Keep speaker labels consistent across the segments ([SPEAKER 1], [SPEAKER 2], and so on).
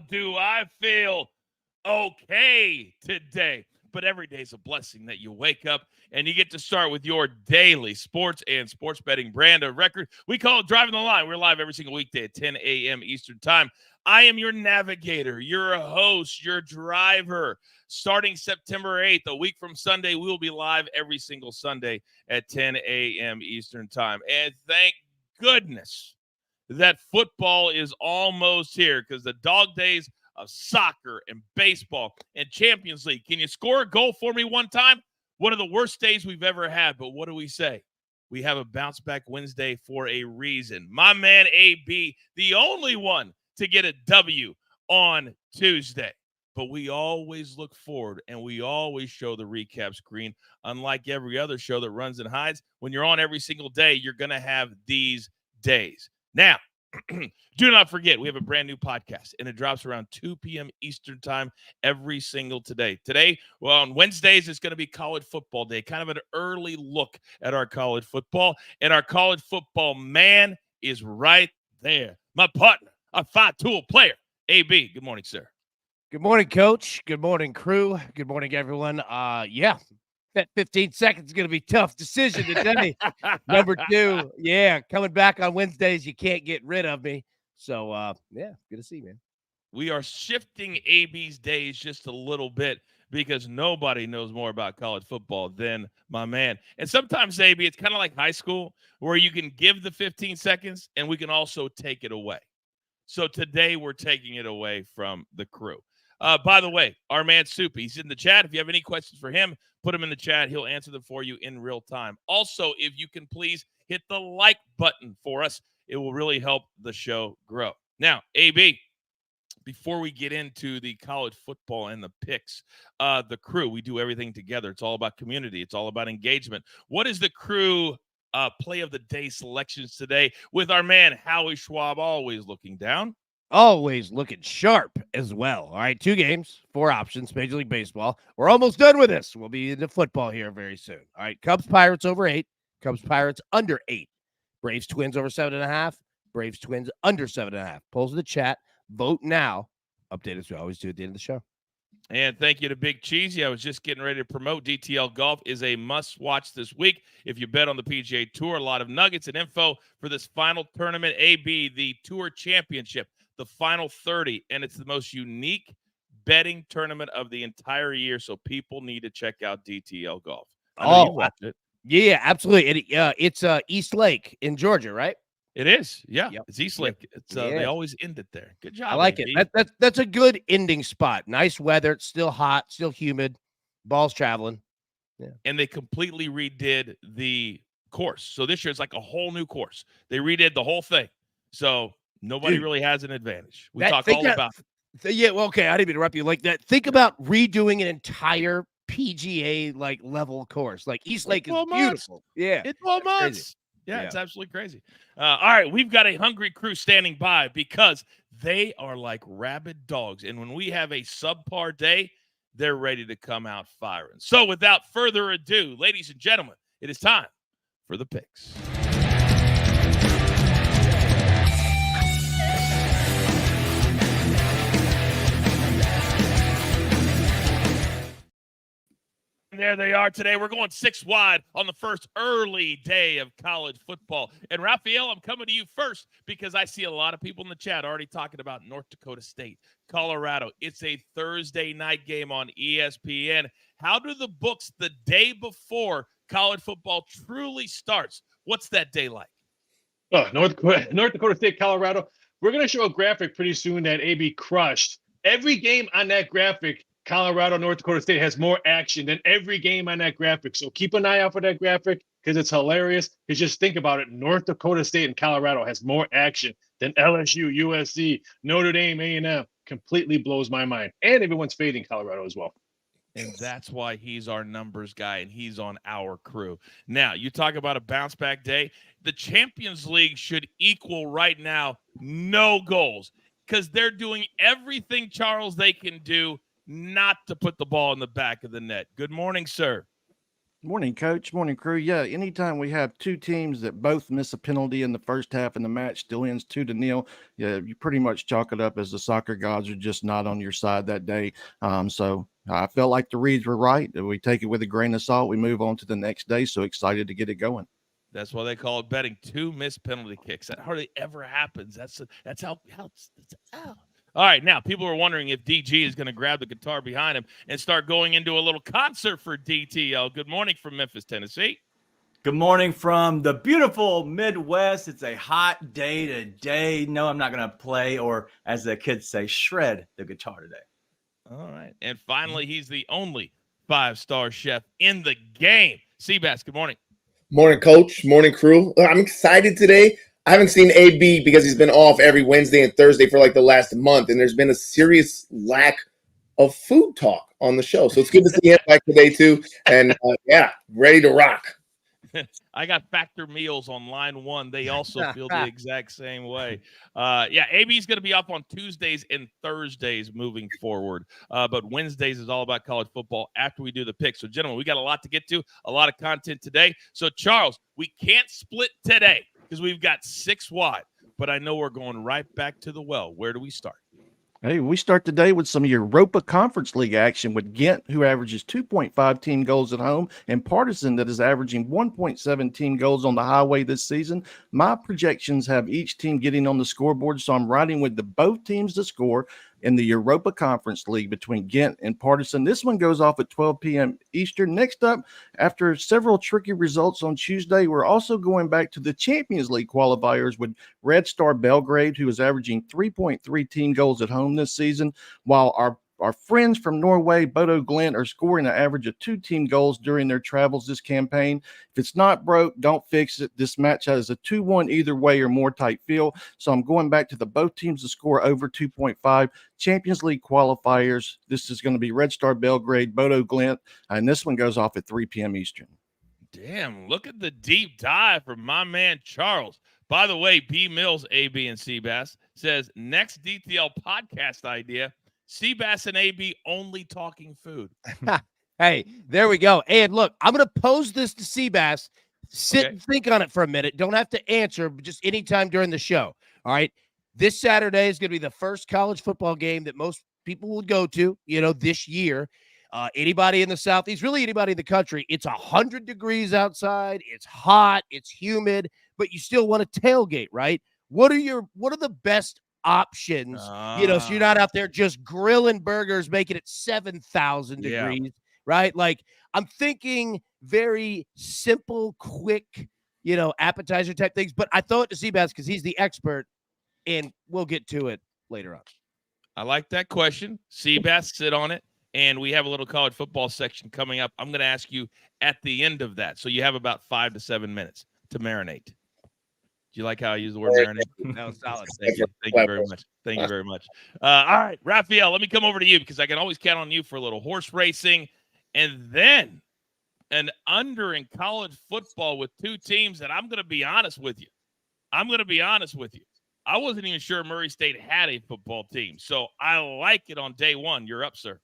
[SPEAKER 1] do I feel okay today? But every day is a blessing that you wake up and you get to start with your daily sports and sports betting brand of record. We call it Driving the Line. We're live every single weekday at 10 a.m. Eastern Time. I am your navigator, your host, your driver. Starting September 8th, a week from Sunday, we will be live every single Sunday at 10 a.m. Eastern Time. And thank goodness that football is almost here, because the dog days of soccer and baseball and Champions League. Can you score a goal for me one time? One of the worst days we've ever had, but what do we say? We have a bounce back Wednesday for a reason. My man AB, the only one to get a W on Tuesday. But we always look forward, and we always show the recap screen. Unlike every other show that runs and hides, when you're on every single day, you're going to have these days. Now, do not forget, we have a brand new podcast, and it drops around 2 p.m. Eastern Time every single day. Today, well, on Wednesdays, it's going to be college football day, kind of an early look at our college football. And our college football man is right there. My partner, our five-tool player, AB. Good morning, sir.
[SPEAKER 2] Good morning, Coach. Good morning, crew. Good morning, everyone. That 15 seconds is going to be a tough decision today. Number two, coming back on Wednesdays, you can't get rid of me. So, good to see you, man.
[SPEAKER 1] We are shifting AB's days just a little bit because nobody knows more about college football than my man. And sometimes, AB, it's kind of like high school where you can give the 15 seconds and we can also take it away. So today we're taking it away from the crew. By the way, our man Soup, he's in the chat. If you have any questions for him, put them in the chat. He'll answer them for you in real time. Also, if you can please hit the like button for us, it will really help the show grow. Now, AB, before we get into the college football and the picks, the crew, we do everything together. It's all about community. It's all about engagement. What is the crew play of the day selections today with our man Howie Schwab, always looking down?
[SPEAKER 2] Always looking sharp as well. All right, 2 games, 4 options, Major League Baseball. We're almost done with this. We'll be into football here very soon. All right, Cubs Pirates over 8, Cubs Pirates under 8, Braves Twins over 7.5, Braves Twins under 7.5. Polls in the chat. Vote now. Update as we always do at the end of the show.
[SPEAKER 1] And thank you to Big Cheesy. I was just getting ready to promote. DTL Golf is a must-watch this week. If you bet on the PGA Tour, a lot of nuggets and info for this final tournament, AB, the Tour Championship, the final 30, and it's the most unique betting tournament of the entire year, so people need to check out DTL Golf. I know you watched it.
[SPEAKER 2] Yeah, absolutely. It's East Lake in Georgia, right?
[SPEAKER 1] It is. Yeah,
[SPEAKER 2] Yep.
[SPEAKER 1] It's East Lake. It's They always end it there. Good job.
[SPEAKER 2] I like
[SPEAKER 1] AB.
[SPEAKER 2] it. That's a good ending spot. Nice weather. It's still hot, still humid. Ball's traveling.
[SPEAKER 1] Yeah. And they completely redid the course. So this year it's like a whole new course. They redid the whole thing. So nobody really has an advantage. We talk all about it.
[SPEAKER 2] Yeah, well, okay. I didn't interrupt you like that. Think about redoing an entire PGA level course. Like East Lake is beautiful. Yeah.
[SPEAKER 1] It's 12 months. Yeah, it's absolutely crazy. All right, we've got a hungry crew standing by because they are like rabid dogs. And when we have a subpar day, they're ready to come out firing. So without further ado, ladies and gentlemen, it is time for the picks. There they are today. We're going 6 wide on the first early day of college football. And Raphael, I'm coming to you first because I see a lot of people in the chat already talking about North Dakota State, Colorado. It's a Thursday night game on ESPN. How do the books the day before college football truly starts? What's that day like?
[SPEAKER 3] Oh, North Dakota State, Colorado. We're going to show a graphic pretty soon that AB crushed. Every game on that graphic, Colorado, North Dakota State has more action than every game on that graphic. So keep an eye out for that graphic because it's hilarious. Because just think about it. North Dakota State and Colorado has more action than LSU, USC, Notre Dame, A&M. Completely blows my mind. And everyone's fading Colorado as well.
[SPEAKER 1] And that's why he's our numbers guy and he's on our crew. Now, you talk about a bounce back day. The Champions League should equal right now no goals because they're doing everything, Charles, they can do not to put the ball in the back of the net. Good morning, sir.
[SPEAKER 4] Morning, coach. Morning, crew. Yeah, anytime we have two teams that both miss a penalty in the first half and the match still ends 2-0, yeah, you pretty much chalk it up as the soccer gods are just not on your side that day. So I felt like the reads were right. We take it with a grain of salt. We move on to the next day. So excited to get it going.
[SPEAKER 1] That's why they call it betting. 2 missed penalty kicks. That hardly ever happens. That's how. All right, now people are wondering if DG is going to grab the guitar behind him and start going into a little concert for DTL. Good morning from Memphis, Tennessee.
[SPEAKER 5] Good morning from the beautiful Midwest. It's a hot day today. No, I'm not going to play, or as the kids say, shred the guitar today.
[SPEAKER 1] All right, and finally, he's the only 5-star chef in the game. Seabass, good morning.
[SPEAKER 6] Morning, coach. Morning, crew. I'm excited today. I haven't seen AB because he's been off every Wednesday and Thursday for like the last month, and there's been a serious lack of food talk on the show. So it's good to see him back today too. And yeah, ready to rock.
[SPEAKER 1] I got Factor Meals on line 1. They also feel the exact same way. Yeah, AB's going to be up on Tuesdays and Thursdays moving forward. But Wednesdays is all about college football after we do the picks. So, gentlemen, we got a lot to get to, a lot of content today. So, Charles, we can't split today because we've got 6 wide. But I know we're going right back to the well. Where do we start?
[SPEAKER 4] Hey, we start today with some Europa Conference League action with Ghent, who averages 2.5 team goals at home, and Partisan, that is averaging 1.7 team goals on the highway this season. My projections have each team getting on the scoreboard, so I'm riding with both teams to score in the Europa Conference League between Ghent and Partisan. This one goes off at 12 p.m. Eastern. Next up, after several tricky results on Tuesday, we're also going back to the Champions League qualifiers with Red Star Belgrade, who is averaging 3.3 team goals at home this season, while our friends from Norway, Bodo Glint, are scoring an average of 2 team goals during their travels this campaign. If it's not broke, don't fix it. This match has a 2-1 either way or more type feel. So I'm going back to the both teams to score over 2.5. Champions League qualifiers. This is going to be Red Star Belgrade, Bodo Glint, and this one goes off at 3 p.m. Eastern.
[SPEAKER 1] Damn, look at the deep dive from my man Charles. By the way, B Mills, AB, and Seabass says next DTL podcast idea, Seabass and AB only talking food.
[SPEAKER 2] Hey, there we go. And look, I'm going to pose this to Seabass. Sit and think on it for a minute. Don't have to answer, but just anytime during the show. All right. This Saturday is going to be the first college football game that most people will go to, this year. Anybody in the Southeast, really anybody in the country, it's 100 degrees outside. It's hot. It's humid, but you still want to tailgate, right? What are the best options, so you're not out there just grilling burgers, making it 7,000 degrees, right? Like, I'm thinking very simple, quick, appetizer type things, but I throw it to Seabass because he's the expert, and we'll get to it later on.
[SPEAKER 1] I like that question. Seabass, sit on it, and we have a little college football section coming up. I'm going to ask you at the end of that, so you have about 5 to 7 minutes to marinate. Do you like how I use the word marinate?
[SPEAKER 2] That was solid.
[SPEAKER 1] Thank you. Thank you very much. Thank you very much. All right, Raphael, let me come over to you because I can always count on you for a little horse racing. And then an under in college football with 2 teams that I'm going to be honest with you. I wasn't even sure Murray State had a football team. So I like it on day 1. You're up, sir.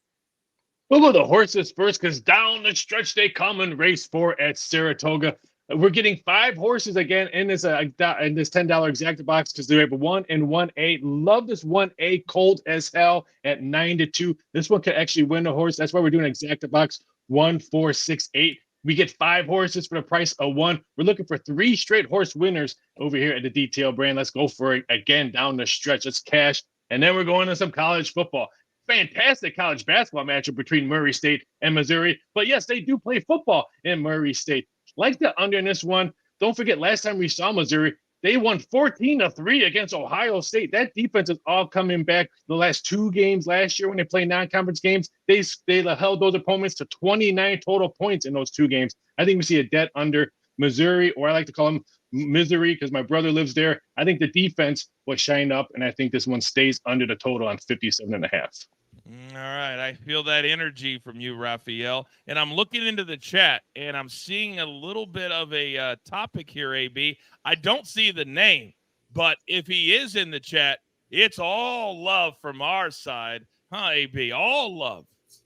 [SPEAKER 3] We'll go the horses first because down the stretch they come in race 4 at Saratoga. We're getting 5 horses again in this $10 exacta box because they have 1 and 1A. Love this 1A cold as hell at 9-2. This one could actually win a horse. That's why we're doing exacta box 1, 4, 6, 8. We get 5 horses for the price of 1. We're looking for 3 straight horse winners over here at the Detail brand. Let's go for it again down the stretch. Let's cash. And then we're going to some college football. Fantastic college basketball matchup between Murray State and Missouri. But yes, they do play football in Murray State. Like the under in this one. Don't forget, last time we saw Missouri, they won 14-3 against Ohio State. That defense is all coming back. The last 2 games last year when they played non-conference games, they held those opponents to 29 total points in those 2 games. I think we see a dead under Missouri, or I like to call them Misery because my brother lives there. I think the defense will shine up, and I think this one stays under the total on 57.5.
[SPEAKER 1] All right. I feel that energy from you, Raphael. And I'm looking into the chat, and I'm seeing a little bit of a topic here, AB. I don't see the name, but if he is in the chat, it's all love from our side. Huh, AB? All love.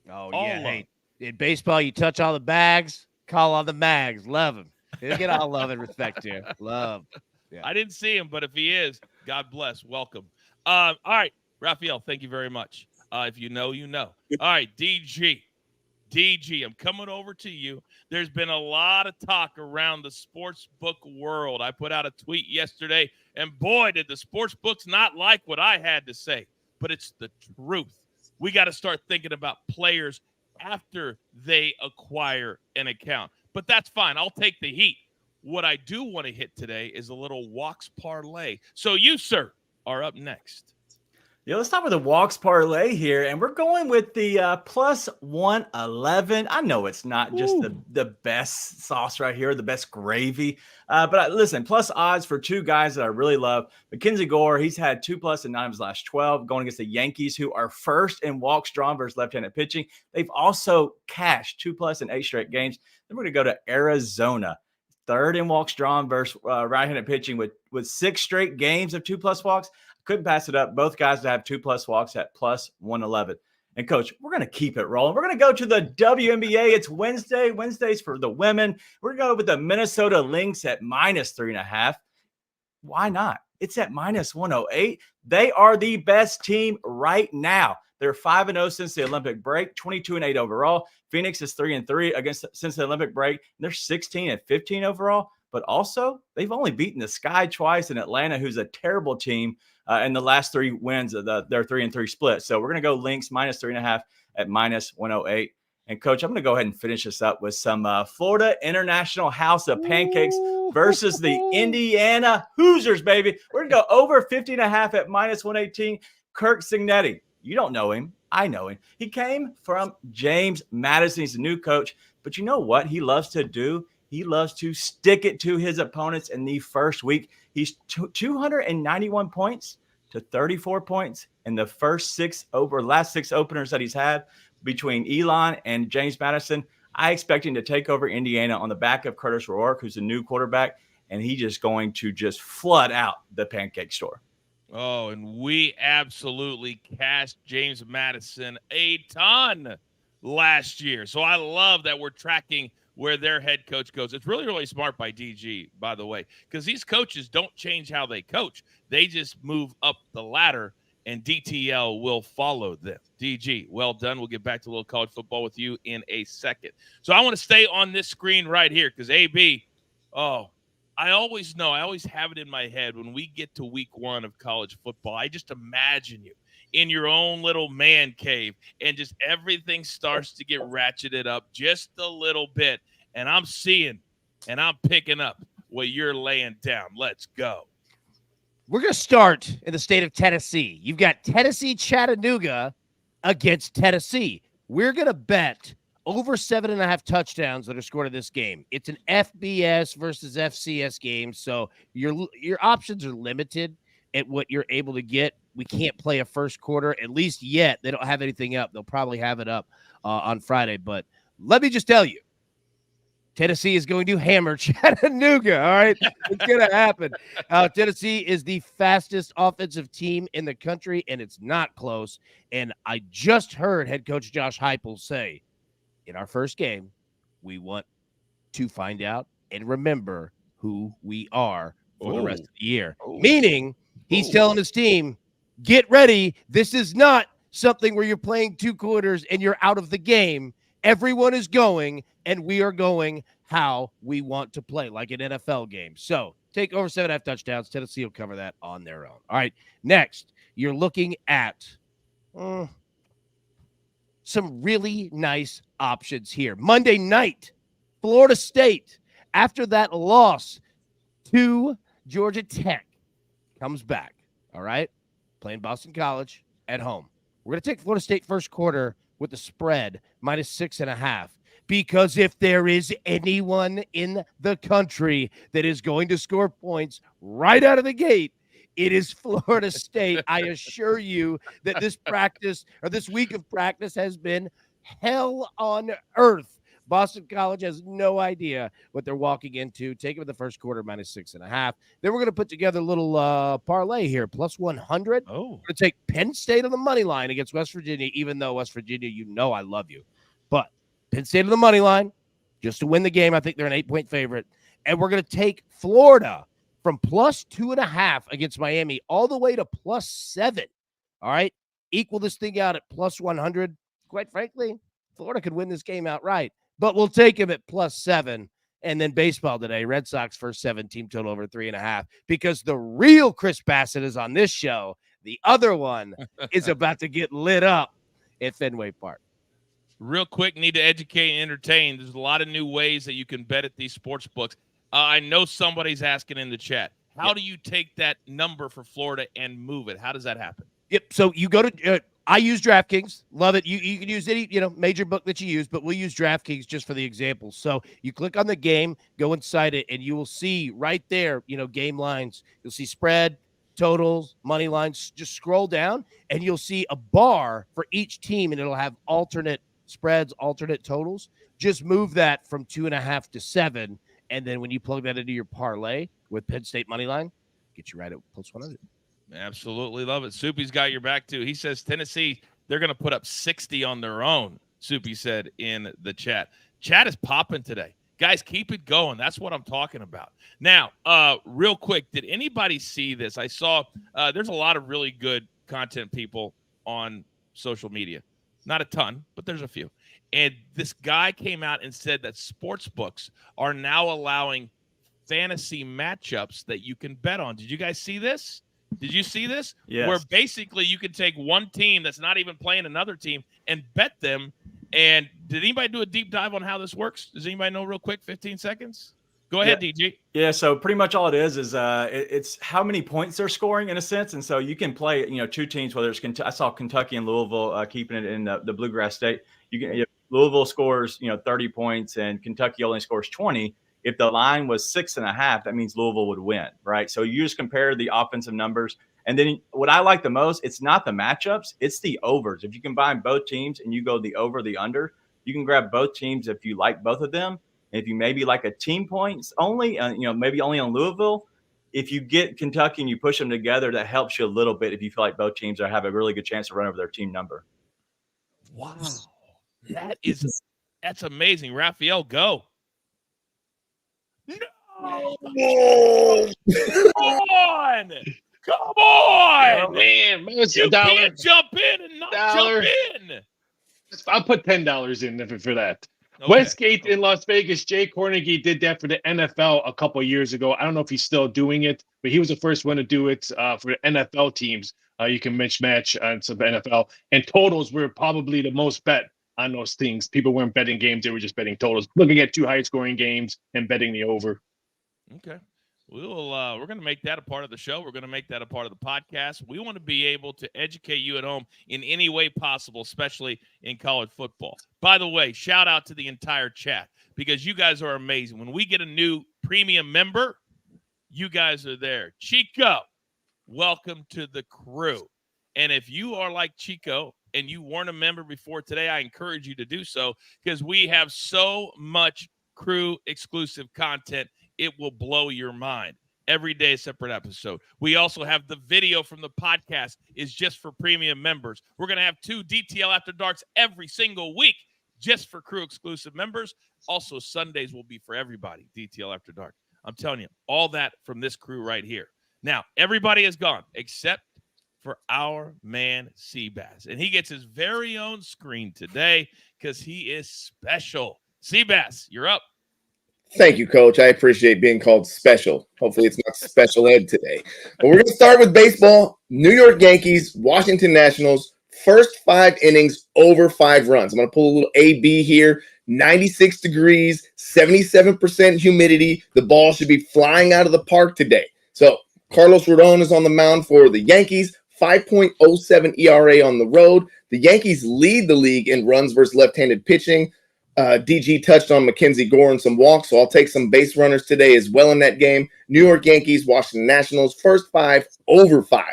[SPEAKER 2] Oh,
[SPEAKER 1] all
[SPEAKER 2] yeah.
[SPEAKER 1] love.
[SPEAKER 2] Hey, in baseball, you touch all the bags, Call on the Mags. Love him. Get all love and respect here. Love. Yeah.
[SPEAKER 1] I didn't see him, but if he is, God bless. Welcome. All right, Raphael, thank you very much. If you know, you know. All right, DG, I'm coming over to you. There's been a lot of talk around the sports book world. I put out a tweet yesterday, and boy, did the sports books not like what I had to say. But it's the truth. We got to start thinking about players after they acquire an account. But that's fine. I'll take the heat. What I do want to hit today is a little walks parlay. So you, sir, are up next.
[SPEAKER 5] Yeah, let's start with the walks parlay here, and we're going with the plus 111. I know it's not just the best sauce right here, the best gravy, but listen, plus odds for two guys that I really love. Mackenzie Gore, he's had 2+ in 9 of his last 12, going against the Yankees, who are first in walks drawn versus left-handed pitching. They've also cashed 2+ in 8 straight games. Then we're going to go to Arizona, third in walks drawn versus right-handed pitching with 6 straight games of 2+ walks. Couldn't pass it up. Both guys to have 2+ walks at plus 111. And Coach, we're going to keep it rolling. We're going to go to the WNBA. It's Wednesday. Wednesdays for the women. We're going to go with the Minnesota Lynx at -3.5. Why not? It's at -108. They are the best team right now. They're 5-0 since the Olympic break, 22-8 overall. Phoenix is 3-3 since the Olympic break. And they're 16-15 overall. But also, they've only beaten the Sky twice in Atlanta, who's a terrible team. In the last 3 wins of their 3-3 split. So we're going to go Lynx -3.5 at -108. And Coach, I'm going to go ahead and finish this up with some Florida International House of Pancakes versus the Indiana Hoosiers, baby. We're going to go over 50.5 at -118. Kirk Signetti. You don't know him. I know him. He came from James Madison. He's a new coach. But you know what he loves to do? He loves to stick it to his opponents in the first week. He's 291 points to 34 points in the last 6 openers that he's had between Elon and James Madison. I expect him to take over Indiana on the back of Curtis Rourke, who's a new quarterback, and he's just going to flood out the pancake store.
[SPEAKER 1] Oh, and we absolutely cashed James Madison a ton last year. So I love that we're tracking where their head coach goes. It's really, really smart by DG, by the way, because these coaches don't change how they coach. They just move up the ladder, and DTL will follow them. DG, well done. We'll get back to a little college football with you in a second. So I want to stay on this screen right here because AB, I always have it in my head when we get to week 1 of college football. I just imagine you in your own little man cave, and just everything starts to get ratcheted up just a little bit. And I'm seeing and I'm picking up what you're laying down. Let's go.
[SPEAKER 2] We're going to start in the state of Tennessee. You've got Tennessee Chattanooga against Tennessee. We're going to bet over 7.5 touchdowns that are scored in this game. It's an FBS versus FCS game, so your options are limited at what you're able to get. We can't play a first quarter, at least yet. They don't have anything up. They'll probably have it up on Friday. But let me just tell you, Tennessee is going to hammer Chattanooga, all right? It's going to happen. Tennessee is the fastest offensive team in the country, and it's not close. And I just heard head coach Josh Heupel say, in our first game, we want to find out and remember who we are for the rest of the year. Meaning, he's telling his team, get ready. This is not something where you're playing 2 quarters and you're out of the game. Everyone is going, and we are going how we want to play, like an NFL game. So take over 7.5 touchdowns. Tennessee will cover that on their own. All right, next, you're looking at some really nice options here. Monday night, Florida State, after that loss to Georgia Tech, comes back, all right, playing Boston College at home. We're going to take Florida State first quarter with the spread -6.5, because if there is anyone in the country that is going to score points right out of the gate, it is Florida State. I assure you that this week of practice has been hell on earth. Boston College has no idea what they're walking into. Take it with the first quarter -6.5. Then we're going to put together a little parlay here, +100.
[SPEAKER 1] Oh,
[SPEAKER 2] we're going to take Penn State on the money line against West Virginia, even though West Virginia, you know I love you. But Penn State on the money line, just to win the game. I think they're an 8-point favorite. And we're going to take Florida from plus 2.5 against Miami all the way to plus 7. All right. Equal this thing out at plus 100. Quite frankly, Florida could win this game outright, but we'll take him at plus 7. And then baseball today, Red Sox first 7, team total over 3.5, because the real Chris Basset is on this show. The other one is about to get lit up at Fenway Park.
[SPEAKER 1] Real quick, need to educate and entertain. There's a lot of new ways that you can bet at these sports books. I know somebody's asking in the chat, how do you take that number for Florida and move it? How does that happen?
[SPEAKER 2] Yep. So you go to I use DraftKings. Love it. You can use any, major book that you use, but we'll use DraftKings just for the example. So you click on the game, go inside it, and you will see right there, game lines. You'll see spread, totals, money lines. Just scroll down, and you'll see a bar for each team, and it'll have alternate spreads, alternate totals. Just move that from 2.5 to 7, and then when you plug that into your parlay with Penn State money line, get you right at plus 100.
[SPEAKER 1] Absolutely love it. Soupy's got your back, too. He says Tennessee, they're going to put up 60 on their own, Soupy said in the chat. Chat is popping today. Guys, keep it going. That's what I'm talking about. Now, real quick, did anybody see this? I saw there's a lot of really good content people on social media. Not a ton, but there's a few. And this guy came out and said that sports books are now allowing fantasy matchups that you can bet on. Did you guys see this? Did you see this?
[SPEAKER 5] Yes.
[SPEAKER 1] Where basically you can take one team that's not even playing another team and bet them. And did anybody do a deep dive on how this works? Does anybody know real quick? 15 seconds? Go ahead, DG.
[SPEAKER 5] Yeah, so pretty much all it is it's how many points they're scoring in a sense. And so you can play, two teams, whether it's I saw Kentucky and Louisville keeping it in the Bluegrass State. If Louisville scores, 30 points and Kentucky only scores 20. If the line was 6.5, that means Louisville would win, right? So you just compare the offensive numbers. And then what I like the most, it's not the matchups, it's the overs. If you combine both teams and you go the over, the under, you can grab both teams if you like both of them. If you maybe like a team points only, maybe only on Louisville, if you get Kentucky and you push them together, that helps you a little bit if you feel like both teams have a really good chance to run over their team number.
[SPEAKER 1] Wow. That's amazing. Raphael, go. No! Come on! Come on!
[SPEAKER 3] Oh, man, it's
[SPEAKER 1] You
[SPEAKER 3] $1.
[SPEAKER 1] can't jump in and not jump in.
[SPEAKER 3] I'll put $10 in for that.
[SPEAKER 1] Okay.
[SPEAKER 3] Westgate in Las Vegas, Jay Kornegay did that for the NFL a couple of years ago. I don't know if he's still doing it, but he was the first one to do it for the NFL teams. You can match on some NFL, and totals were probably the most bet on those things. People weren't betting games; they were just betting totals, looking at 2 high-scoring games and betting the over.
[SPEAKER 1] Okay. We're going to make that a part of the show. We're going to make that a part of the podcast. We want to be able to educate you at home in any way possible, especially in college football. By the way, shout out to the entire chat because you guys are amazing. When we get a new premium member, you guys are there. Chico, welcome to the crew. And if you are like Chico and you weren't a member before today, I encourage you to do so because we have so much crew exclusive content. It will blow your mind. Every day, a separate episode. We also have the video from the podcast is just for premium members. We're going to have 2 DTL After Darks every single week just for crew exclusive members. Also, Sundays will be for everybody, DTL After Dark. I'm telling you, all that from this crew right here. Now, everybody is gone except for our man, Seabass. And he gets his very own screen today because he is special. Seabass, you're up.
[SPEAKER 6] Thank you, Coach. I appreciate being called special. Hopefully it's not special ed today. But we're going to start with baseball. New York Yankees, Washington Nationals, first 5 innings, over 5 runs. I'm going to pull a little AB here. 96 degrees, 77% humidity. The ball should be flying out of the park today. So Carlos Rodon is on the mound for the Yankees, 5.07 ERA on the road. The Yankees lead the league in runs versus left-handed pitching. DG touched on Mackenzie Gore and some walks, so I'll take some base runners today as well in that game. New York Yankees, Washington Nationals, first 5, over 5.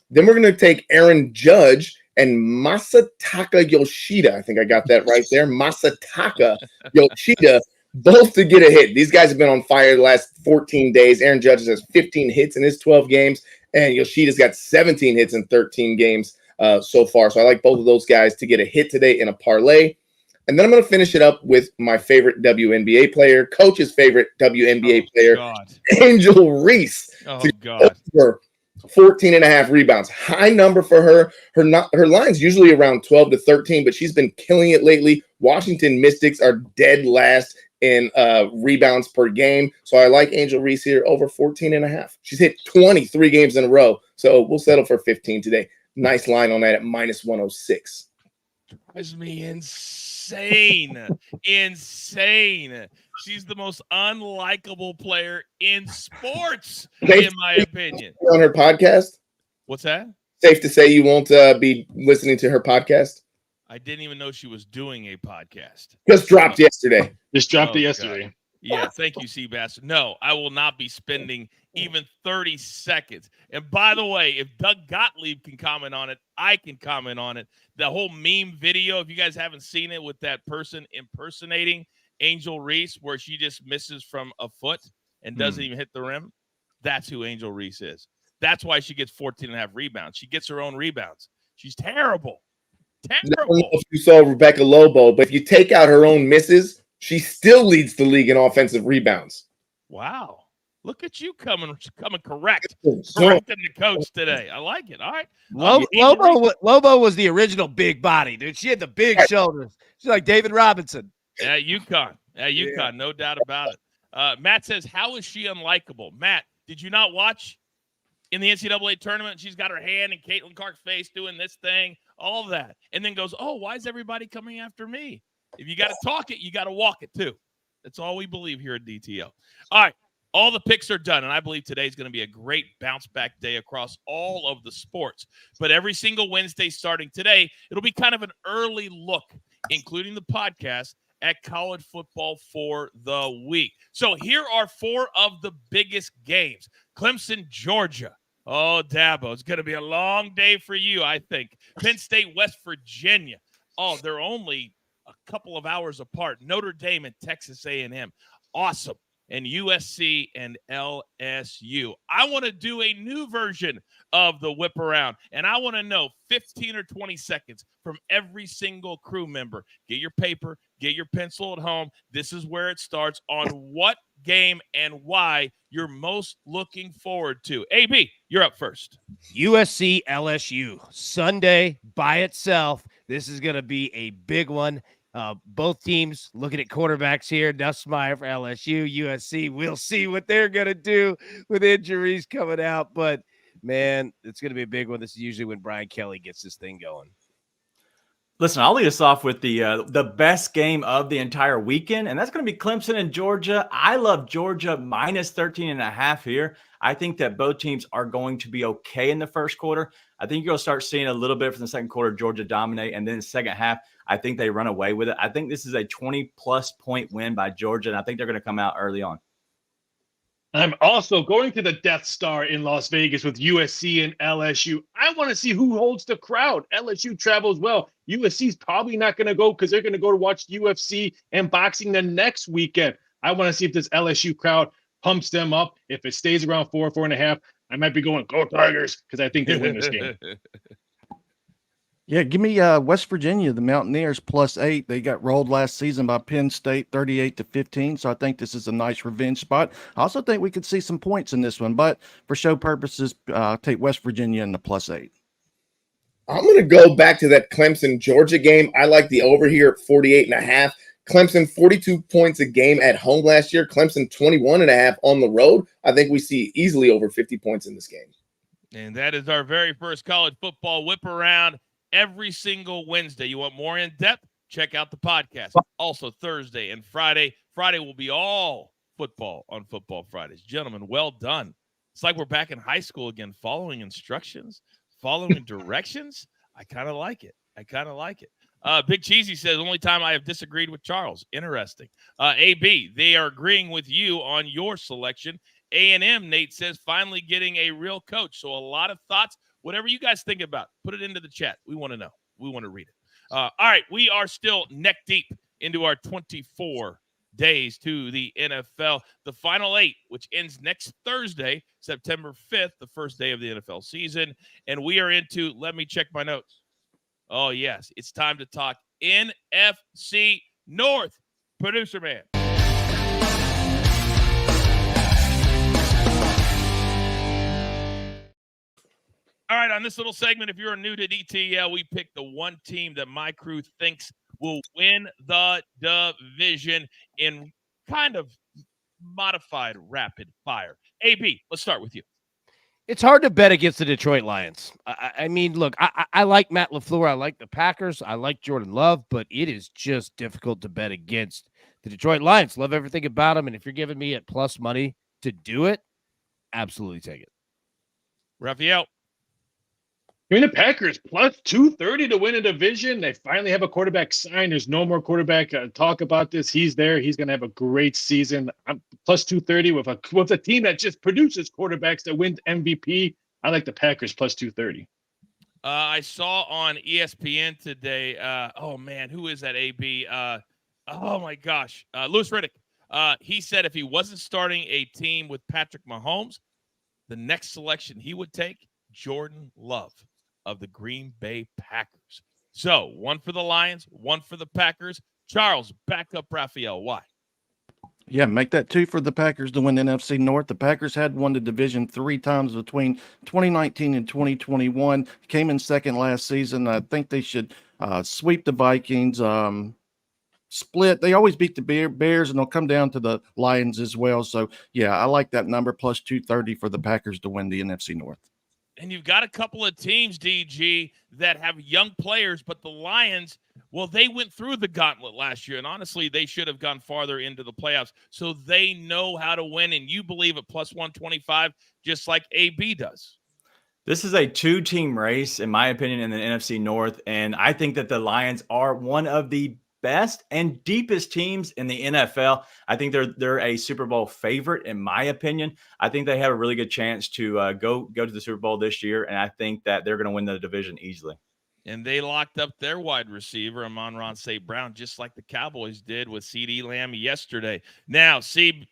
[SPEAKER 6] Then we're going to take Aaron Judge and Masataka Yoshida. I think I got that right there. Masataka Yoshida, both to get a hit. These guys have been on fire the last 14 days. Aaron Judge has 15 hits in his 12 games, and Yoshida's got 17 hits in 13 games so far. So I like both of those guys to get a hit today in a parlay. And then I'm going to finish it up with my favorite WNBA player, coach's favorite WNBA player,
[SPEAKER 1] God.
[SPEAKER 6] Angel Reese.
[SPEAKER 1] Oh, God.
[SPEAKER 6] For 14 and a half rebounds. High number for her. Her line's usually around 12 to 13, but she's been killing it lately. Washington Mystics are dead last in rebounds per game. So I like Angel Reese here over 14 and a half. She's hit 23 games in a row. So we'll settle for 15 today. Nice line on that at minus 106.
[SPEAKER 1] Drives me insane. Insane. She's the most unlikable player in sports, in my opinion.
[SPEAKER 6] On her podcast?
[SPEAKER 1] What's that?
[SPEAKER 6] Safe to say you won't be listening to her podcast?
[SPEAKER 1] I didn't even know she was doing a podcast.
[SPEAKER 6] Just dropped yesterday.
[SPEAKER 3] Just dropped it
[SPEAKER 1] God.
[SPEAKER 3] yesterday.
[SPEAKER 1] Yeah, thank you, Seabass. No, I will not be spending even 30 seconds. And by the way, if Doug Gottlieb can comment on it, I can comment on it. The whole meme video, if you guys haven't seen it with that person impersonating Angel Reese, where she just misses from a foot and doesn't even hit the rim, that's who Angel Reese is. That's why she gets 14 and a half rebounds. She gets her own rebounds. She's terrible.
[SPEAKER 6] I don't know if you saw Rebecca Lobo, but if you take out her own misses, she still leads the league in offensive rebounds.
[SPEAKER 1] Wow. Look at you coming correct. Correcting the coach today. I like it. All right.
[SPEAKER 2] Lobo was the original big body, dude. She had the big shoulders. She's like David Robinson.
[SPEAKER 1] Yeah, UConn. Yeah, no doubt about it. Matt says, how is she unlikable? Matt, did you not watch in the NCAA tournament? She's got her hand in Caitlin Clark's face doing this thing, all of that. And then goes, oh, why is everybody coming after me? If you got to talk it, you got to walk it too. That's all we believe here at DTL. All right. All the picks are done, and I believe today is going to be a great bounce-back day across all of the sports. But every single Wednesday starting today, it'll be kind of an early look, including the podcast, at college football for the week. So here are 4 of the biggest games. Clemson, Georgia. Oh, Dabo, it's going to be a long day for you, I think. Penn State, West Virginia. Oh, they're only a couple of hours apart. Notre Dame and Texas A&M. Awesome. And USC and LSU. I want to do a new version of the whip around, and I want to know 15 or 20 seconds from every single crew member. Get your paper, get your pencil at home. This is where it starts on what game and why you're most looking forward to. AB, you're up first.
[SPEAKER 2] USC LSU Sunday by itself. This is going to be a big one. Both teams looking at quarterbacks here. Nussmeier for LSU, USC. We'll see what they're going to do with injuries coming out. But, man, it's going to be a big one. This is usually when Brian Kelly gets this thing going.
[SPEAKER 5] Listen, I'll lead us off with the best game of the entire weekend, and that's going to be Clemson and Georgia. I love Georgia minus 13.5 here. I think that both teams are going to be okay in the first quarter. I think you're going to start seeing a little bit from the second quarter, Georgia dominate, and then the second half, I think they run away with it. I think this is a 20-plus point win by Georgia, and I think they're going to come out early on.
[SPEAKER 3] I'm also going to the Death Star in Las Vegas with USC and LSU. I want to see who holds the crowd. LSU travels well. USC's probably not going to go because they're going to go to watch UFC and boxing the next weekend. I want to see if this LSU crowd pumps them up. If it stays around 4.5, I might be going, go Tigers, because I think they win this game.
[SPEAKER 4] Yeah, give me West Virginia, the Mountaineers, +8. They got rolled last season by Penn State, 38-15. So I think this is a nice revenge spot. I also think we could see some points in this one, but for show purposes, take West Virginia in the +8.
[SPEAKER 6] I'm going to go back to that Clemson-Georgia game. I like the over here at 48.5. Clemson, 42 points a game at home last year. Clemson, 21.5 on the road. I think we see easily over 50 points in this game.
[SPEAKER 1] And that is our very first college football whip around every single Wednesday. You want more in depth? Check out the podcast. Also Thursday and Friday. Friday will be all football on Football Fridays. Gentlemen, well done. It's like we're back in high school again, following instructions, following directions. I kind of like it. Big Cheesy says, only time I have disagreed with Charles. Interesting. AB, they are agreeing with you on your selection. A&M, Nate says, finally getting a real coach. So a lot of thoughts. Whatever you guys think about, put it into the chat. We want to know. We want to read it. All right, we are still neck deep into our 24 days to the NFL. The Final 8, which ends next Thursday, September 5th, the first day of the NFL season. And we are into, let me check my notes. Oh, yes, it's time to talk NFC North. Producer man. All right, on this little segment, if you're new to DTL, we pick the one team that my crew thinks will win the division in kind of modified rapid fire. AB, let's start with you.
[SPEAKER 2] It's hard to bet against the Detroit Lions. I mean, look, I like Matt LaFleur. I like the Packers. I like Jordan Love, but it is just difficult to bet against the Detroit Lions. Love everything about them, and if you're giving me at plus money to do it, absolutely take it.
[SPEAKER 1] Raphael.
[SPEAKER 3] I mean, the Packers plus 230 to win a division. They finally have a quarterback signed. There's no more quarterback talk about this. He's there. He's going to have a great season. I'm plus 230 with a team that just produces quarterbacks that win MVP. I like the Packers plus 230.
[SPEAKER 1] I saw on ESPN today. Oh man, who is that? AB. Oh my gosh, Louis Riddick. He said if he wasn't starting a team with Patrick Mahomes, the next selection he would take Jordan Love of the Green Bay Packers. So one for the Lions, one for the Packers. Charles, back up Raphael. Why?
[SPEAKER 4] Yeah, make that 2 for the Packers to win the NFC North. The Packers had won the division 3 times between 2019 and 2021. Came in second last season. I think they should sweep the Vikings. Split. They always beat the Bears, and they'll come down to the Lions as well. So, yeah, I like that number plus 230 for the Packers to win the NFC North.
[SPEAKER 1] And you've got a couple of teams, DG, that have young players, but the Lions, well, they went through the gauntlet last year, and honestly, they should have gone farther into the playoffs. So they know how to win, and you believe at plus 125, just like AB does.
[SPEAKER 5] This is a 2-team race, in my opinion, in the NFC North, and I think that the Lions are one of the best and deepest teams in the NFL. I think they're a Super Bowl favorite, in my opinion. I think they have a really good chance to go to the Super Bowl this year, and I think that they're going to win the division easily.
[SPEAKER 1] And they locked up their wide receiver, Amon-Ra St. Brown, just like the Cowboys did with CeeDee Lamb yesterday. Now, CB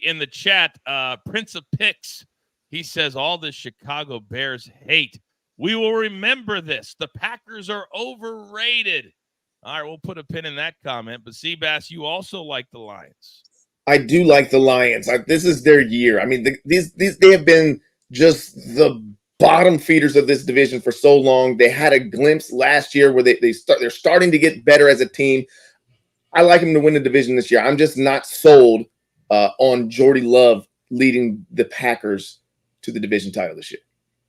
[SPEAKER 1] in the chat, Prince of Picks, he says all the Chicago Bears hate. We will remember this. The Packers are overrated. All right, we'll put a pin in that comment. But Seabass, you also like the Lions.
[SPEAKER 6] I do like the Lions. This is their year. I mean, they have been just the bottom feeders of this division for so long. They had a glimpse last year where they're starting to get better as a team. I like them to win the division this year. I'm just not sold on Jordy Love leading the Packers to the division title this year.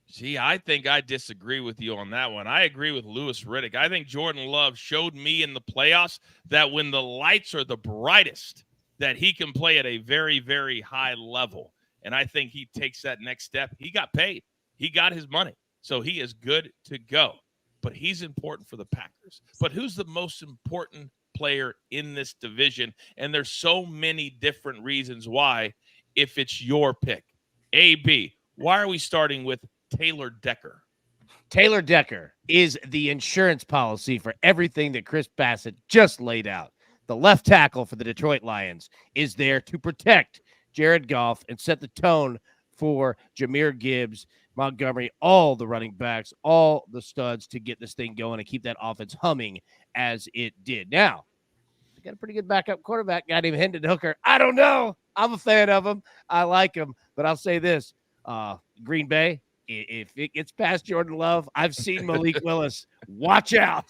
[SPEAKER 1] Gee, I think I disagree with you on that one. I agree with Louis Riddick. I think Jordan Love showed me in the playoffs that when the lights are the brightest, that he can play at a very, very high level. And I think he takes that next step. He got paid. He got his money. So he is good to go. But he's important for the Packers. But who's the most important player in this division? And there's so many different reasons why, if it's your pick. AB, why are we starting with Taylor Decker?
[SPEAKER 2] Taylor Decker is the insurance policy for everything that Chris Basset just laid out. The left tackle for the Detroit Lions is there to protect Jared Goff and set the tone for Jahmyr Gibbs, Montgomery, all the running backs, all the studs to get this thing going and keep that offense humming as it did. Now, they got a pretty good backup quarterback, guy named Hendon Hooker. I don't know. I'm a fan of him. I like him. But I'll say this, Green Bay, if it gets past Jordan Love, I've seen Malik Willis. Watch out.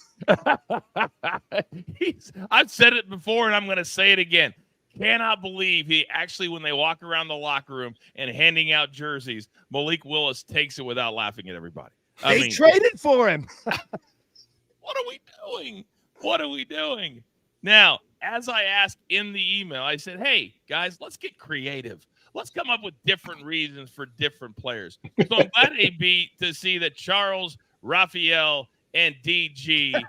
[SPEAKER 1] I've said it before, and I'm going to say it again. Cannot believe he actually, when they walk around the locker room and handing out jerseys, Malik Willis takes it without laughing at everybody.
[SPEAKER 2] They traded for him.
[SPEAKER 1] What are we doing? What are we doing? Now, as I asked in the email, I said, hey, guys, let's get creative. Let's come up with different reasons for different players. So I'm glad, AB, to see that Charles, Raphael, and DG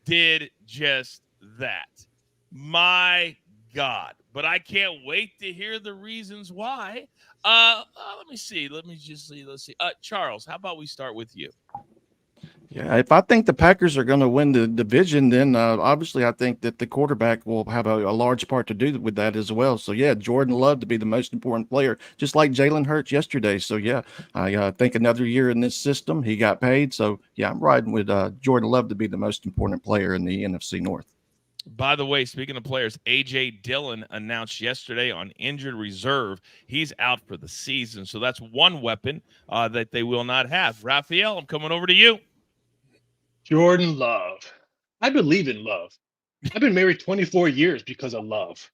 [SPEAKER 1] did just that. My God. But I can't wait to hear the reasons why. Let me see. Let's see. Charles, how about we start with you?
[SPEAKER 4] Yeah, if I think the Packers are going to win the division, then obviously I think that the quarterback will have a large part to do with that as well. So, yeah, Jordan Love to be the most important player, just like Jalen Hurts yesterday. So, yeah, I think another year in this system, he got paid. So, yeah, I'm riding with Jordan Love to be the most important player in the NFC North.
[SPEAKER 1] By the way, speaking of players, A.J. Dillon announced yesterday on injured reserve. He's out for the season. So that's one weapon that they will not have. Raphael, I'm coming over to you.
[SPEAKER 3] Jordan Love. I believe in love. I've been married 24 years because of love.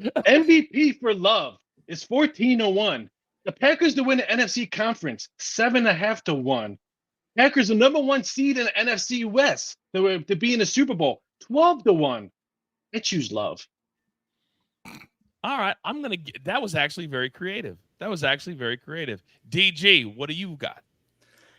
[SPEAKER 3] MVP for Love is 14-1. The Packers to win the NFC Conference, 7.5 to 1. Packers the number 1 seed in the NFC West to be in the Super Bowl, 12 to 1. I choose Love.
[SPEAKER 1] All right, I'm gonna get that was actually very creative. DG, what do you got?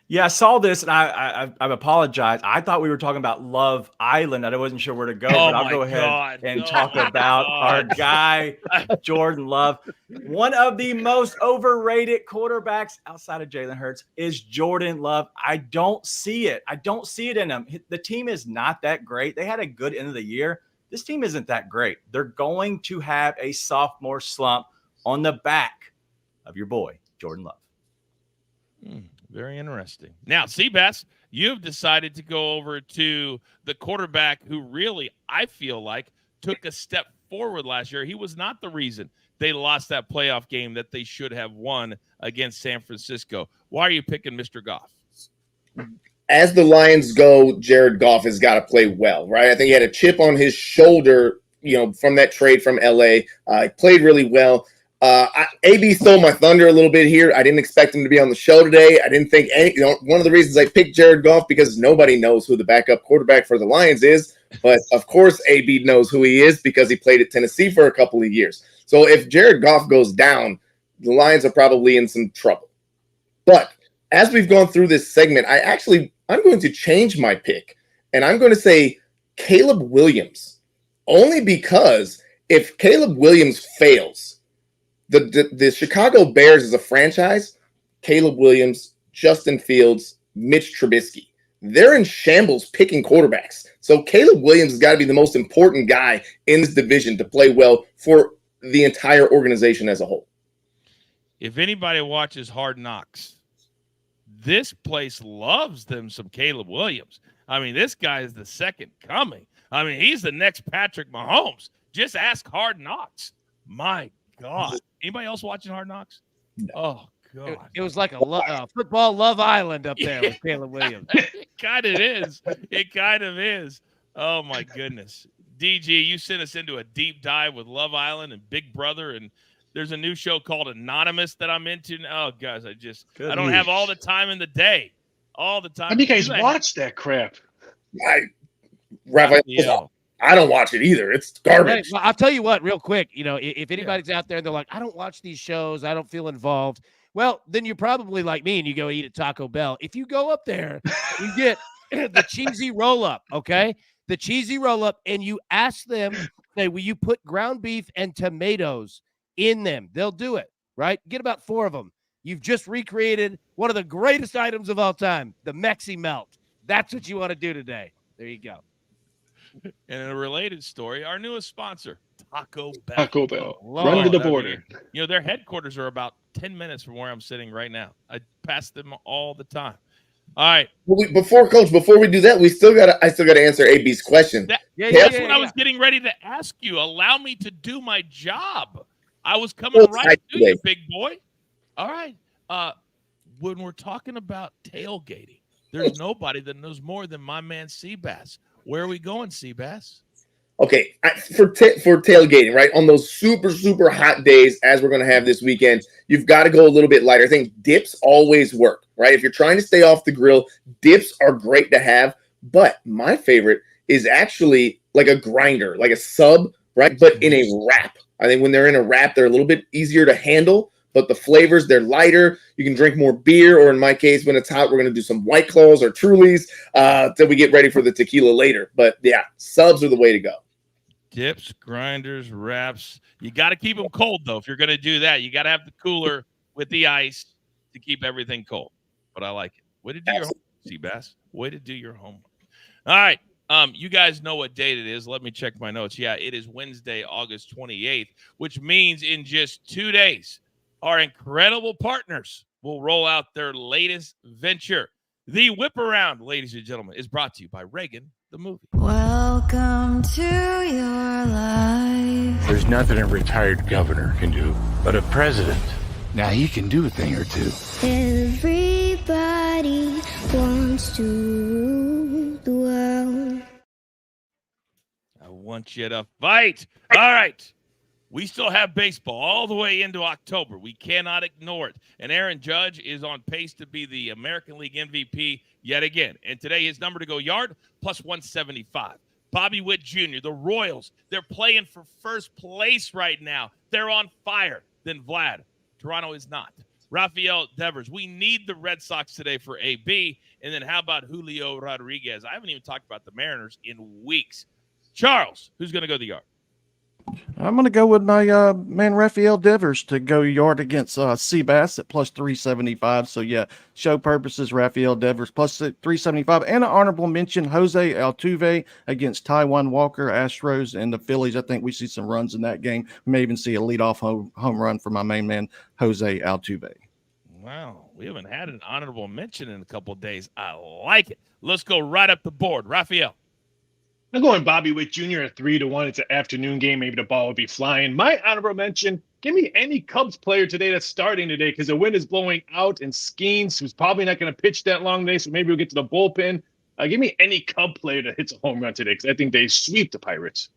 [SPEAKER 5] Yeah, I saw this and I apologize. I thought we were talking about Love Island. I wasn't sure where to go, but I'll go ahead and talk about our guy, Jordan Love. One of the most overrated quarterbacks outside of Jalen Hurts is Jordan Love. I don't see it. In him. The team is not that great. They had a good end of the year. This team isn't that great. They're going to have a sophomore slump on the back of your boy, Jordan Love.
[SPEAKER 1] Very interesting. Now, Seabass, you've decided to go over to the quarterback who really, I feel like, took a step forward last year. He was not the reason they lost that playoff game that they should have won against San Francisco. Why are you picking Mr. Goff?
[SPEAKER 6] As the Lions go, Jared Goff has got to play well, right? I think he had a chip on his shoulder, from that trade from LA. He played really well. AB stole my thunder a little bit here. I didn't expect him to be on the show today. I didn't think one of the reasons I picked Jared Goff because nobody knows who the backup quarterback for the Lions is. But of course, AB knows who he is because he played at Tennessee for a couple of years. So if Jared Goff goes down, the Lions are probably in some trouble. But as we've gone through this segment, I'm going to change my pick. And I'm going to say Caleb Williams. Only because if Caleb Williams fails, the Chicago Bears as a franchise, Caleb Williams, Justin Fields, Mitch Trubisky, they're in shambles picking quarterbacks. So Caleb Williams has got to be the most important guy in this division to play well for the entire organization as a whole.
[SPEAKER 1] If anybody watches Hard Knocks, this place loves them some Caleb Williams. I mean, this guy is the second coming. I mean, he's the next Patrick Mahomes. Just ask Hard Knocks. My God. Anybody else watching Hard Knocks? No. Oh, God.
[SPEAKER 2] It was like a football Love Island up there with Caleb Williams.
[SPEAKER 1] It kind of is. Oh, my goodness. DG, you sent us into a deep dive with Love Island and Big Brother, and there's a new show called Anonymous that I'm into. Oh, guys, I don't have all the time in the day. All the time.
[SPEAKER 3] How do you guys watch that crap?
[SPEAKER 6] Raphael, I don't watch it either. It's garbage.
[SPEAKER 2] Well, I'll tell you what, real quick. If anybody's out there, they're like, I don't watch these shows. I don't feel involved. Well, then you're probably like me and you go eat at Taco Bell. If you go up there, you get the cheesy roll-up, okay? The cheesy roll-up, and you ask them, say, will you put ground beef and tomatoes in them? They'll do it, right? Get about 4 of them. You've just recreated one of the greatest items of all time, the Mexi Melt. That's what you want to do today. There you go.
[SPEAKER 1] And in a related story, our newest sponsor, Taco Bell.
[SPEAKER 3] Taco Bell. Run to the border.
[SPEAKER 1] Their headquarters are about 10 minutes from where I'm sitting right now. I pass them all the time. All right.
[SPEAKER 6] Before we do that, I still got to answer AB's question.
[SPEAKER 1] That's what I was getting ready to ask you. Allow me to do my job. I was coming right to you, big boy. All right. When we're talking about tailgating, there's nobody that knows more than my man Seabass. Where are we going, Seabass?
[SPEAKER 6] Okay, for tailgating, right? On those super, super hot days, as we're going to have this weekend, you've got to go a little bit lighter. I think dips always work, right? If you're trying to stay off the grill, dips are great to have. But my favorite is actually like a grinder, like a sub, right? But in a wrap. I think when they're in a wrap, they're a little bit easier to handle. But the flavors, they're lighter. You can drink more beer, or in my case, when it's hot, we're going to do some White Claws or Trulies till we get ready for the tequila later. But, yeah, subs are the way to go.
[SPEAKER 1] Dips, grinders, wraps. You got to keep them cold, though. If you're going to do that, you got to have the cooler with the ice to keep everything cold. But I like it. Way to do your homework. Seabass, way to do your homework. All right. You guys know what date it is. Let me check my notes. Yeah, it is Wednesday, August 28th, which means in just 2 days, our incredible partners will roll out their latest venture. The Whip Around, ladies and gentlemen, is brought to you by Reagan, the movie.
[SPEAKER 7] Welcome to your life.
[SPEAKER 8] There's nothing a retired governor can do, but a president, now he can do a thing or two.
[SPEAKER 7] Everybody wants to rule the world.
[SPEAKER 1] I want you to fight. All right. We still have baseball all the way into October. We cannot ignore it. And Aaron Judge is on pace to be the American League MVP yet again. And today his number to go yard, plus 175. Bobby Witt Jr., the Royals, they're playing for first place right now. They're on fire. Then Vlad. Toronto is not. Rafael Devers. We need the Red Sox today for AB. And then how about Julio Rodriguez? I haven't even talked about the Mariners in weeks. Charles, who's going to go the yard?
[SPEAKER 4] I'm going to go with my man Rafael Devers to go yard against Seabass at plus 375. So, yeah, show purposes, Rafael Devers plus 375. And an honorable mention, Jose Altuve against Taijuan Walker, Astros, and the Phillies. I think we see some runs in that game. We may even see a leadoff home run for my main man, Jose Altuve.
[SPEAKER 1] Wow, we haven't had an honorable mention in a couple of days. I like it. Let's go right up the board. Rafael.
[SPEAKER 3] I'm going Bobby Witt Jr. at 3-1. It's an afternoon game. Maybe the ball will be flying. My honorable mention, give me any Cubs player today that's starting today because the wind is blowing out. And Skenes, who's probably not going to pitch that long today, so maybe we'll get to the bullpen. Give me any Cub player that hits a home run today because I think they sweep the Pirates.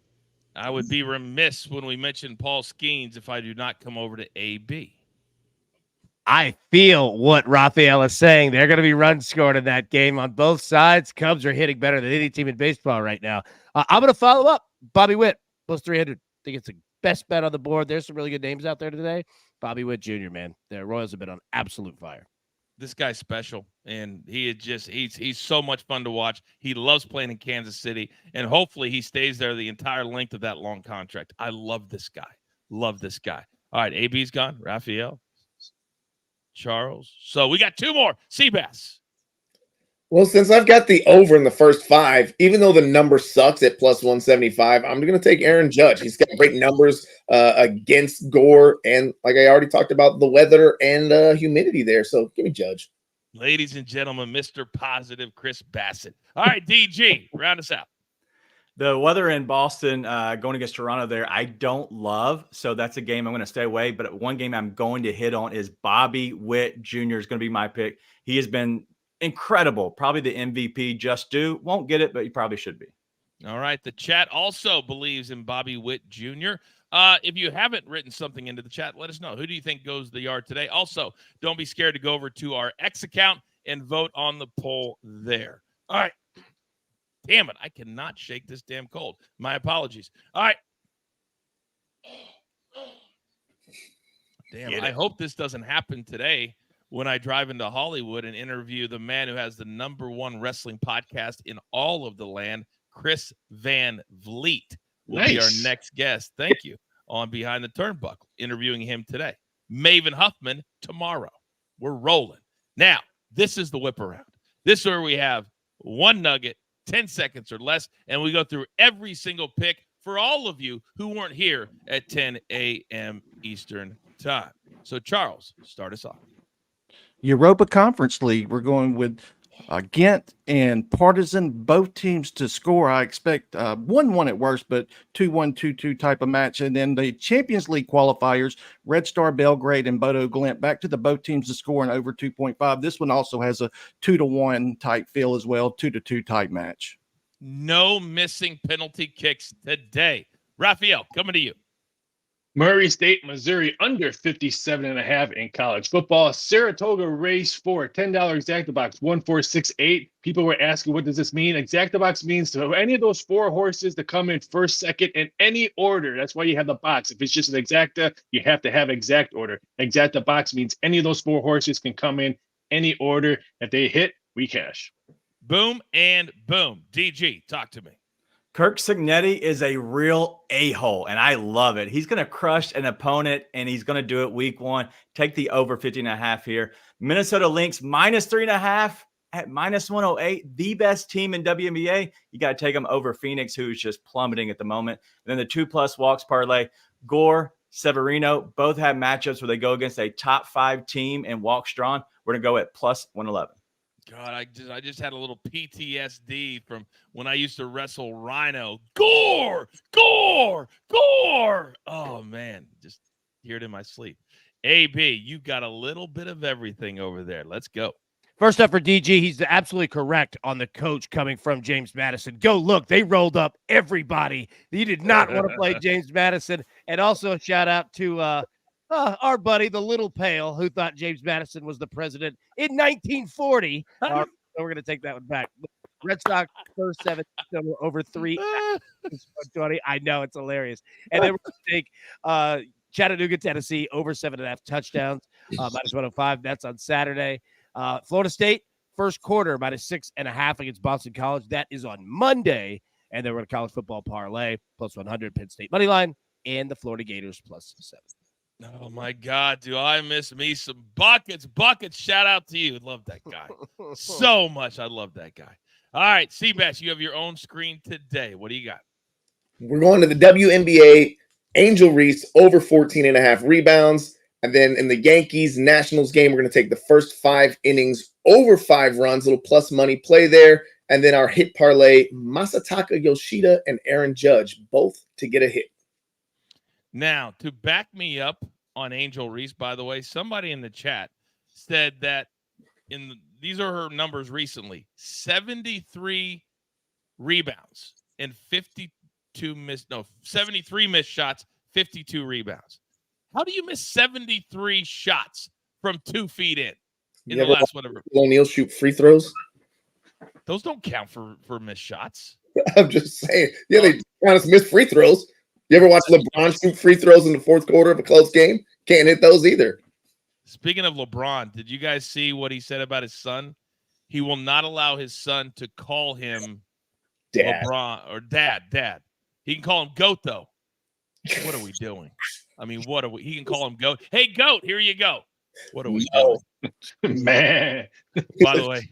[SPEAKER 1] I would be remiss when we mention Paul Skenes if I do not come over to AB.
[SPEAKER 2] I feel what Rafael is saying. They're going to be runs scored in that game on both sides. Cubs are hitting better than any team in baseball right now. I'm going to follow up. Bobby Witt, plus 300. I think it's the best bet on the board. There's some really good names out there today. Bobby Witt Jr., man. The Royals have been on absolute fire.
[SPEAKER 1] This guy's special, and he's so much fun to watch. He loves playing in Kansas City, and hopefully he stays there the entire length of that long contract. I love this guy. Love this guy. All right, AB's gone. Rafael. Charles. So we got two more. Seabass.
[SPEAKER 6] Well, since I've got the over in the first 5, even though the number sucks at plus 175, I'm going to take Aaron Judge. He's got great numbers against Gore, and like I already talked about, the weather and humidity there. So give me Judge.
[SPEAKER 1] Ladies and gentlemen, Mr. Positive Chris Basset. All right, DG, round us out.
[SPEAKER 5] The weather in Boston going against Toronto there, I don't love. So that's a game I'm going to stay away. But one game I'm going to hit on is Bobby Witt Jr. is going to be my pick. He has been incredible. Probably the MVP just due. Won't get it, but he probably should be.
[SPEAKER 1] All right. The chat also believes in Bobby Witt Jr. If you haven't written something into the chat, let us know. Who do you think goes the yard today? Also, don't be scared to go over to our X account and vote on the poll there. All right. Damn it, I cannot shake this damn cold. My apologies. All right. Damn, I hope this doesn't happen today when I drive into Hollywood and interview the man who has the #1 wrestling podcast in all of the land, Chris Van Vliet. Will be our next guest. Thank you. On Behind the Turnbuckle, interviewing him today. Maven Huffman tomorrow. We're rolling. Now, this is the whip around. This is where we have one nugget, 10 seconds or less, and we go through every single pick for all of you who weren't here at 10 a.m. Eastern time. So, Charles, start us off.
[SPEAKER 4] Europa Conference League, we're going with Ghent and Partizan, both teams to score. I expect 1-1 at worst, but 2-1, 2-2 type of match. And then the Champions League qualifiers, Red Star Belgrade and Bodo Glimt, back to the both teams to score in over 2.5. This one also has a 2-1 type feel as well, 2-2 type match.
[SPEAKER 1] No missing penalty kicks today. Rafael, coming to you.
[SPEAKER 3] Murray State, Missouri, under 57.5 in college football. Saratoga race for $10 Exactabox, 1468. People were asking, what does this mean? Exactabox means to any of those 4 horses to come in first, second, in any order. That's why you have the box. If it's just an exacta, you have to have exact order. Exactabox means any of those 4 horses can come in any order. If they hit, we cash.
[SPEAKER 1] Boom and boom. DG, talk to me.
[SPEAKER 5] Kirk Signetti is a real a-hole, and I love it. He's going to crush an opponent, and he's going to do it week 1. Take the over 50.5 here. Minnesota Lynx -3.5. at -108, the best team in WNBA. You got to take them over Phoenix, who's just plummeting at the moment. And then the 2+ walks parlay, Gore, Severino, both have matchups where they go against a top 5 team and walks drawn. We're going to go at +111.
[SPEAKER 1] God, I just had a little PTSD from when I used to wrestle Rhino. Gore! Oh, man. Just hear it in my sleep. AB, you got a little bit of everything over there. Let's go.
[SPEAKER 2] First up for DG, he's absolutely correct on the coach coming from James Madison. Go look, they rolled up everybody. You did not want to play James Madison. And also a shout out to our buddy, the Little Pale, who thought James Madison was the president in 1940. So we're going to take that one back. Red Sox first 7 over 320. I know, it's hilarious. And then we're going to take Chattanooga, Tennessee over 7.5 touchdowns, -105. That's on Saturday. Florida State first quarter -6.5 against Boston College. That is on Monday. And then we're going to college football parlay +100 Penn State money line and the Florida Gators +7.
[SPEAKER 1] Oh, my God. Do I miss me some buckets? Buckets, shout out to you. Love that guy so much. I love that guy. All right, Seabass, you have your own screen today. What do you got?
[SPEAKER 6] We're going to the WNBA. Angel Reese over 14.5 rebounds. And then in the Yankees Nationals game, we're going to take the first 5 innings over 5 runs, little plus money play there. And then our hit parlay, Masataka Yoshida and Aaron Judge, both to get a hit.
[SPEAKER 1] Now, to back me up on Angel Reese, by the way, somebody in the chat said that these are her numbers recently: 73 rebounds and 73 missed shots, 52 rebounds. How do you miss 73 shots from 2 feet in the last whatever?
[SPEAKER 6] O'Neal shoot free throws?
[SPEAKER 1] Those don't count for missed shots.
[SPEAKER 6] I'm just saying. Yeah, they kind of miss free throws. You ever watch LeBron shoot free throws in the fourth quarter of a close game? Can't hit those either.
[SPEAKER 1] Speaking of LeBron, did you guys see what he said about his son? He will not allow his son to call him
[SPEAKER 6] Dad.
[SPEAKER 1] LeBron or Dad. He can call him Goat, though. What are we doing? I mean, what are we? He can call him Goat. Hey, Goat, here you go. What are we doing?
[SPEAKER 3] Man.
[SPEAKER 1] By the way,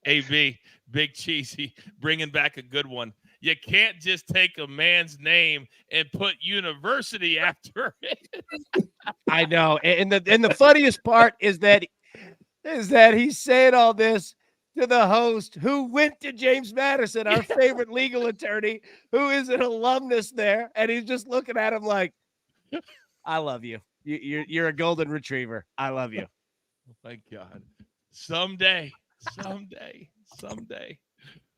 [SPEAKER 1] AB, Big Cheesy, bringing back a good one. You can't just take a man's name and put university after it.
[SPEAKER 2] I know. And the funniest part is that he's saying all this to the host who went to James Madison, our favorite legal attorney, who is an alumnus there. And he's just looking at him like, I love you. You're a golden retriever. I love you.
[SPEAKER 1] Oh, my God. Someday.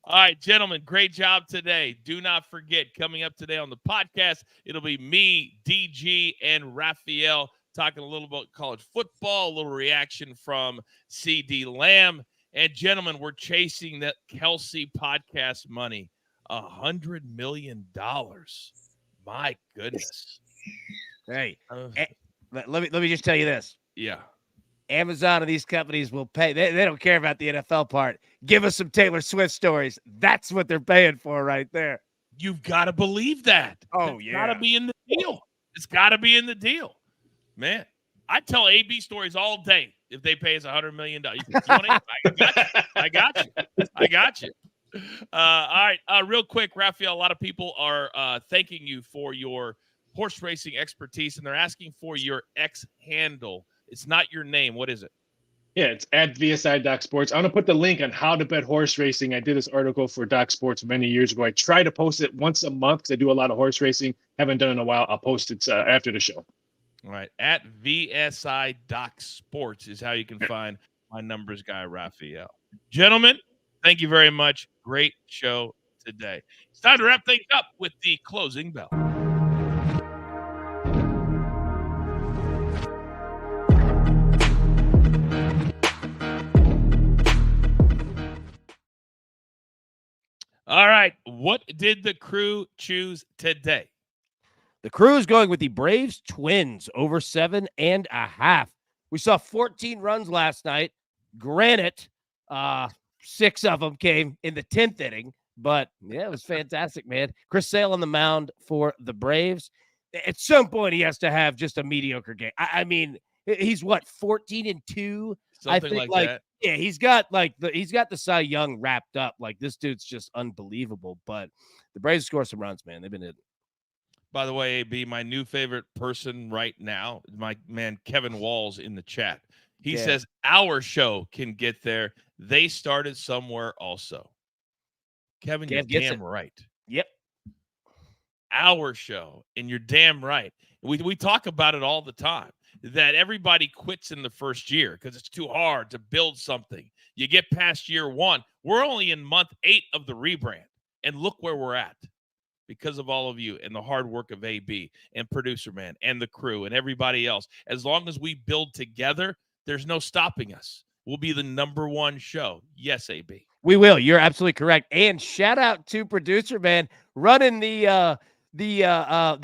[SPEAKER 1] All right, gentlemen, great job today. Do not forget, coming up today on the podcast, it'll be me, DG, and Raphael talking a little about college football, a little reaction from CD Lamb. And, gentlemen, we're chasing that Kelsey podcast money, $100 million. My goodness.
[SPEAKER 2] Hey, let me just tell you this.
[SPEAKER 1] Yeah.
[SPEAKER 2] Amazon and these companies will pay. They don't care about the NFL part. Give us some Taylor Swift stories. That's what they're paying for right there.
[SPEAKER 1] You've got to believe that.
[SPEAKER 2] Oh,
[SPEAKER 1] It's
[SPEAKER 2] yeah.
[SPEAKER 1] got to be in the deal. It's got to be in the deal. Man, I tell AB stories all day if they pay us $100 million. I got you. All right. Real quick, Raphael, a lot of people are thanking you for your horse racing expertise, and they're asking for your X handle. It's not your name. What is it?
[SPEAKER 3] Yeah, it's at VSI.Sports. I'm going to put the link on how to bet horse racing. I did this article for Doc Sports many years ago. I try to post it once a month because I do a lot of horse racing. Haven't done it in a while. I'll post it after the show.
[SPEAKER 1] All right. At VSI.Sports is how you can find my numbers guy, Raphael. Gentlemen, thank you very much. Great show today. It's time to wrap things up with the closing bell. All right. What did the crew choose today?
[SPEAKER 2] The crew is going with the Braves Twins over 7.5. We saw 14 runs last night. Granted, 6 of them came in the 10th inning, but yeah, it was fantastic, man. Chris Sale on the mound for the Braves. At some point, he has to have just a mediocre game. I mean, he's what, 14-2
[SPEAKER 1] Something
[SPEAKER 2] think
[SPEAKER 1] like that.
[SPEAKER 2] Yeah, he's got the Cy Young wrapped up. Like, this dude's just unbelievable. But the Braves score some runs, man. They've been hitting.
[SPEAKER 1] By the way, AB, my new favorite person right now, my man Kevin Walls in the chat. He says our show can get there. They started somewhere also. Kevin, you're damn right.
[SPEAKER 2] Yep.
[SPEAKER 1] Our show, and you're damn right. We talk about it all the time, that everybody quits in the first year because it's too hard to build something. You get past year 1. We're only in month 8 of the rebrand, and look where we're at. Because of all of you and the hard work of AB and Producer Man and the crew and everybody else. As long as we build together, there's no stopping us. We'll be the number 1 show. Yes, AB.
[SPEAKER 2] We will. You're absolutely correct. And shout out to Producer Man running the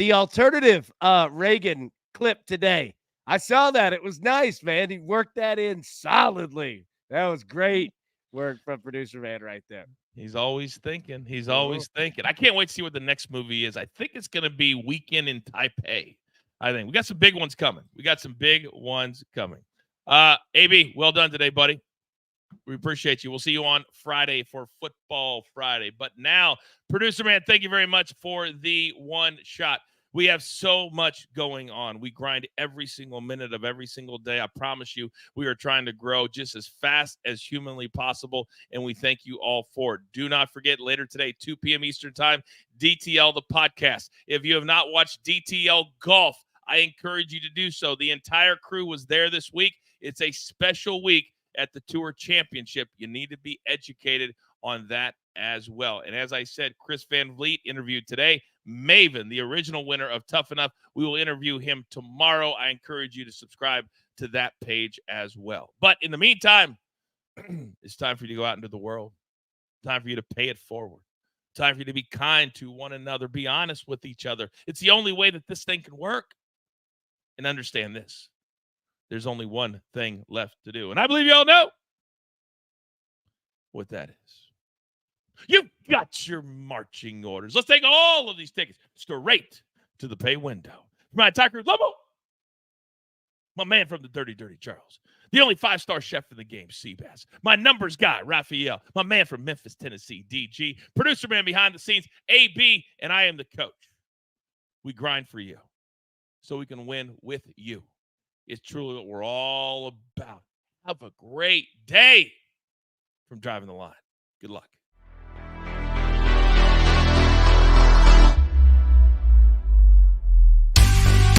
[SPEAKER 2] alternative Reagan clip today. I saw that. It was nice, man. He worked that in solidly. That was great work from Producer Man right there.
[SPEAKER 1] He's always thinking. He's always thinking. I can't wait to see what the next movie is. I think it's going to be Weekend in Taipei. I think we got some big ones coming. AB, well done today, buddy. We appreciate you. We'll see you on Friday for Football Friday. But now, Producer Man, thank you very much for the one shot. We have so much going on. We grind every single minute of every single day. I promise you, we are trying to grow just as fast as humanly possible, and we thank you all for it. Do not forget, later today, 2 p.m. Eastern Time, DTL, the podcast. If you have not watched DTL Golf, I encourage you to do so. The entire crew was there this week. It's a special week at the Tour Championship. You need to be educated on that as well. And as I said, Chris Van Vliet interviewed today. Maven, the original winner of Tough Enough. We will interview him tomorrow. I encourage you to subscribe to that page as well. But in the meantime, it's time for you to go out into the world. Time for you to pay it forward. Time for you to be kind to one another. Be honest with each other. It's the only way that this thing can work. And understand this. There's only one thing left to do. And I believe you all know what that is. You've got your marching orders. Let's take all of these tickets straight to the pay window. My entire crew, Lobo, my man from the Dirty Charles, the only 5-star chef in the game, Seabass, my numbers guy, Raphael, my man from Memphis, Tennessee, DG, producer man behind the scenes, AB, and I am the coach. We grind for you so we can win with you. It's truly what we're all about. Have a great day from Driving the Line. Good luck.